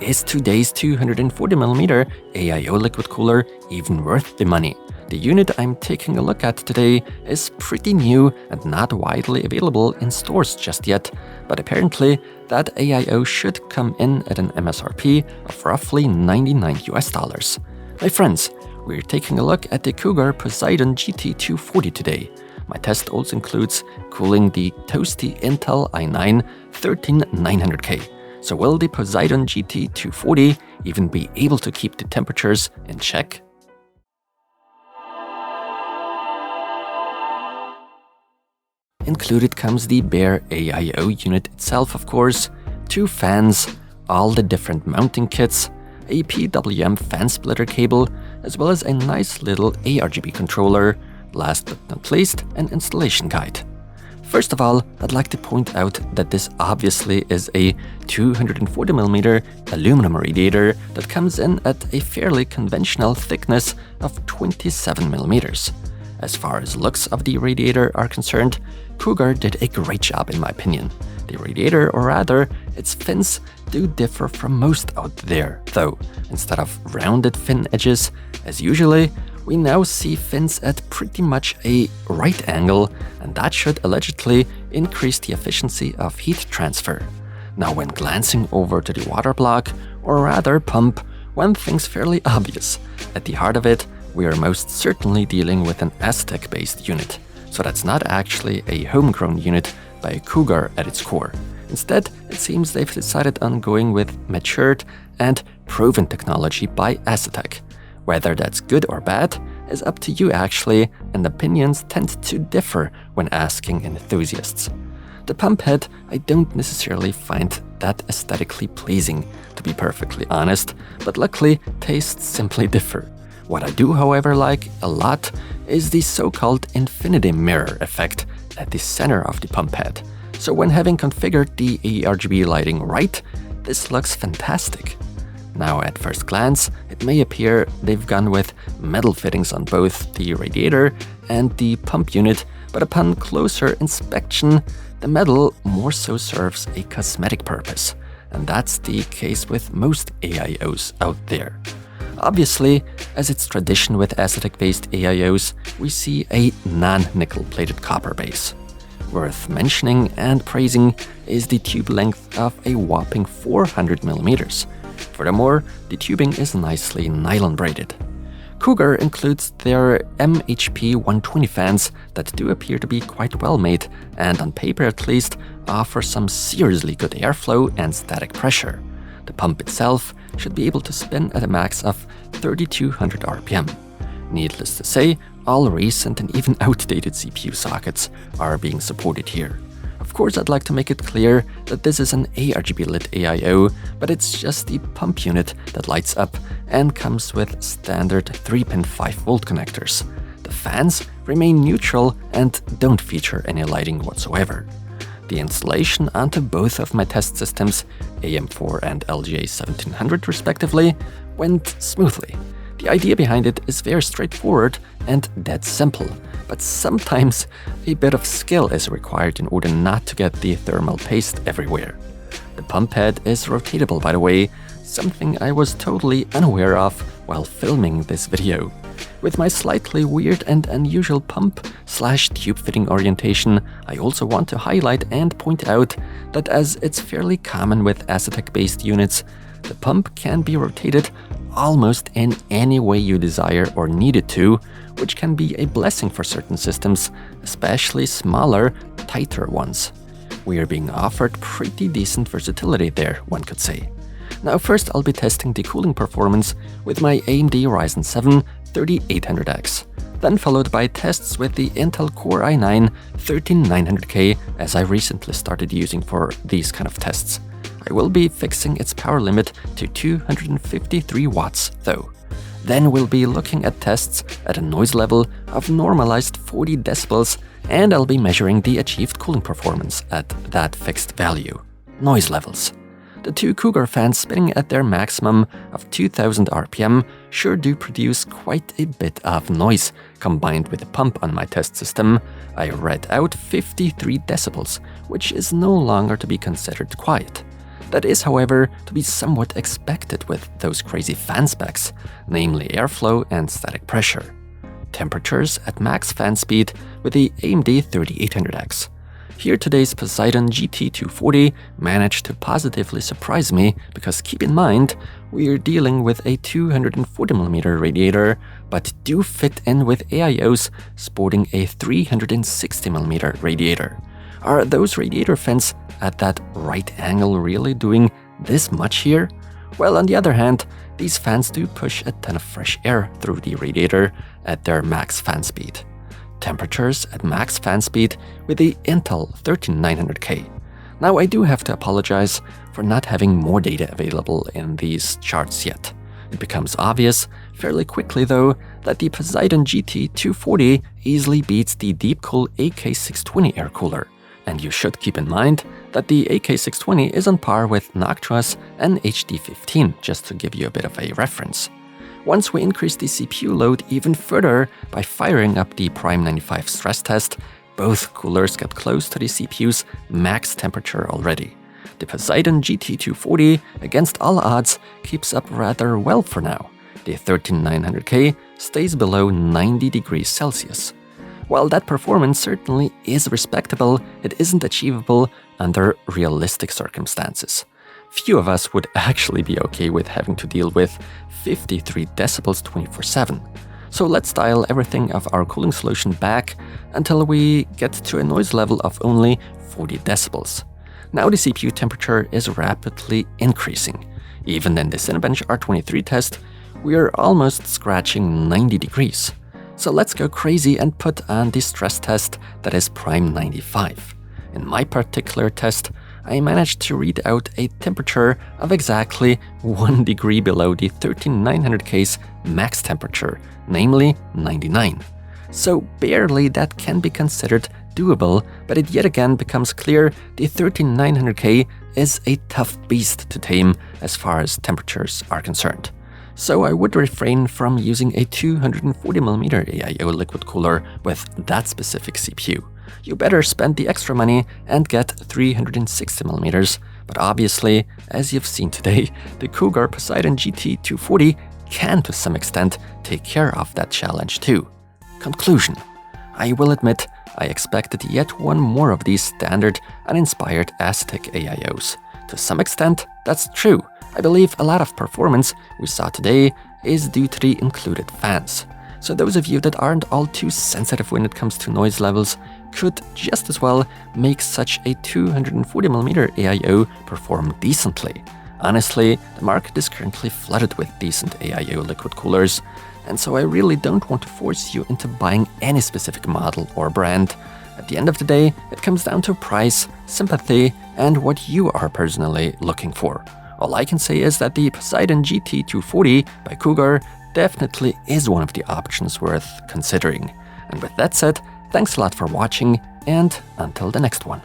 is today's 240mm AIO liquid cooler even worth the money? The unit I'm taking a look at today is pretty new and not widely available in stores just yet, but apparently that AIO should come in at an MSRP of roughly $99 US. My friends, we're taking a look at the Cougar Poseidon GT 240 today. My test also includes cooling the toasty Intel i9 13900K. So will the Poseidon GT 240 even be able to keep the temperatures in check? Included comes the bare AIO unit itself, of course, 2 fans, all the different mounting kits, a PWM fan splitter cable, as well as a nice little ARGB controller, last but not least, an installation guide. First of all, I'd like to point out that this obviously is a 240mm aluminum radiator that comes in at a fairly conventional thickness of 27mm. As far as looks of the radiator are concerned, Cougar did a great job in my opinion. The radiator, or rather, its fins, do differ from most out there, though. Instead of rounded fin edges, as usually, we now see fins at pretty much a right angle, and that should allegedly increase the efficiency of heat transfer. Now, when glancing over to the water block, or rather pump, one thing's fairly obvious. At the heart of it, we are most certainly dealing with an Aztec-based unit, so that's not actually a homegrown unit by Cougar at its core. Instead, it seems they've decided on going with matured and proven technology by Aztec. Whether that's good or bad is up to you actually, and opinions tend to differ when asking enthusiasts. The pump head I don't necessarily find that aesthetically pleasing, to be perfectly honest, but luckily tastes simply differ. What I do, however, like a lot is the so-called infinity mirror effect at the center of the pump head. So when having configured the ARGB lighting right, this looks fantastic. Now at first glance, it may appear they've gone with metal fittings on both the radiator and the pump unit, but upon closer inspection, the metal more so serves a cosmetic purpose, and that's the case with most AIOs out there. Obviously, as it's tradition with Aztec-based AIOs, we see a non-nickel plated copper base. Worth mentioning and praising is the tube length of a whopping 400mm. Furthermore, the tubing is nicely nylon braided. Cougar includes their MHP 120 fans that do appear to be quite well made and, on paper at least, offer some seriously good airflow and static pressure. The pump itself should be able to spin at a max of 3200 RPM. Needless to say, all recent and even outdated CPU sockets are being supported here. Of course, I'd like to make it clear that this is an ARGB lit AIO, but it's just the pump unit that lights up and comes with standard 3-pin 5V connectors. The fans remain neutral and don't feature any lighting whatsoever. The installation onto both of my test systems, AM4 and LGA 1700 respectively, went smoothly. The idea behind it is very straightforward and dead simple, but sometimes a bit of skill is required in order not to get the thermal paste everywhere. The pump head is rotatable, by the way, something I was totally unaware of while filming this video. With my slightly weird and unusual pump/tube fitting orientation, I also want to highlight and point out that as it's fairly common with Aztec-based units, the pump can be rotated almost in any way you desire or need it to, which can be a blessing for certain systems, especially smaller, tighter ones. We are being offered pretty decent versatility there, one could say. Now first I'll be testing the cooling performance with my AMD Ryzen 7 3800X, then followed by tests with the Intel Core i9 13900K, as I recently started using for these kind of tests. I will be fixing its power limit to 253 watts though. Then we'll be looking at tests at a noise level of normalized 40 decibels, and I'll be measuring the achieved cooling performance at that fixed value. Noise levels. The 2 Cougar fans spinning at their maximum of 2000 RPM sure do produce quite a bit of noise. Combined with the pump on my test system, I read out 53 decibels, which is no longer to be considered quiet. That is, however, to be somewhat expected with those crazy fan specs, namely airflow and static pressure. Temperatures at max fan speed with the AMD 3800X. Here today's Poseidon GT 240 managed to positively surprise me because keep in mind, we're dealing with a 240mm radiator, but do fit in with AIOs sporting a 360mm radiator. Are those radiator fans at that right angle really doing this much here? Well, on the other hand, these fans do push a ton of fresh air through the radiator at their max fan speed. Temperatures at max fan speed with the Intel 13900K. Now I do have to apologize for not having more data available in these charts yet. It becomes obvious fairly quickly though that the Poseidon GT 240 easily beats the Deepcool AK620 air cooler. And you should keep in mind that the AK620 is on par with Noctua's and HD15, just to give you a bit of a reference. Once we increase the CPU load even further by firing up the Prime 95 stress test, both coolers get close to the CPU's max temperature already. The Poseidon GT 240, against all odds, keeps up rather well for now. The 13900K stays below 90 degrees Celsius. While that performance certainly is respectable, it isn't achievable under realistic circumstances. Few of us would actually be okay with having to deal with 53 decibels 24/7. So let's dial everything of our cooling solution back until we get to a noise level of only 40 decibels. Now the CPU temperature is rapidly increasing. Even in the Cinebench R23 test, we are almost scratching 90 degrees. So let's go crazy and put on the stress test that is Prime 95. In my particular test, I managed to read out a temperature of exactly 1 degree below the 13900K's max temperature, namely 99. So barely that can be considered doable, but it yet again becomes clear the 13900K is a tough beast to tame as far as temperatures are concerned. So I would refrain from using a 240mm AIO liquid cooler with that specific CPU. You better spend the extra money and get 360mm, but obviously, as you've seen today, the Cougar Poseidon GT 240 can to some extent take care of that challenge too. Conclusion. I will admit, I expected yet one more of these standard uninspired aesthetic AIOs. To some extent, that's true. I believe a lot of performance we saw today is due to the included fans. So those of you that aren't all too sensitive when it comes to noise levels could just as well make such a 240mm AIO perform decently. Honestly, the market is currently flooded with decent AIO liquid coolers, and so I really don't want to force you into buying any specific model or brand. At the end of the day, it comes down to price, sympathy, and what you are personally looking for. All I can say is that the Poseidon GT 240 by Cougar definitely is one of the options worth considering. And with that said, thanks a lot for watching, and until the next one.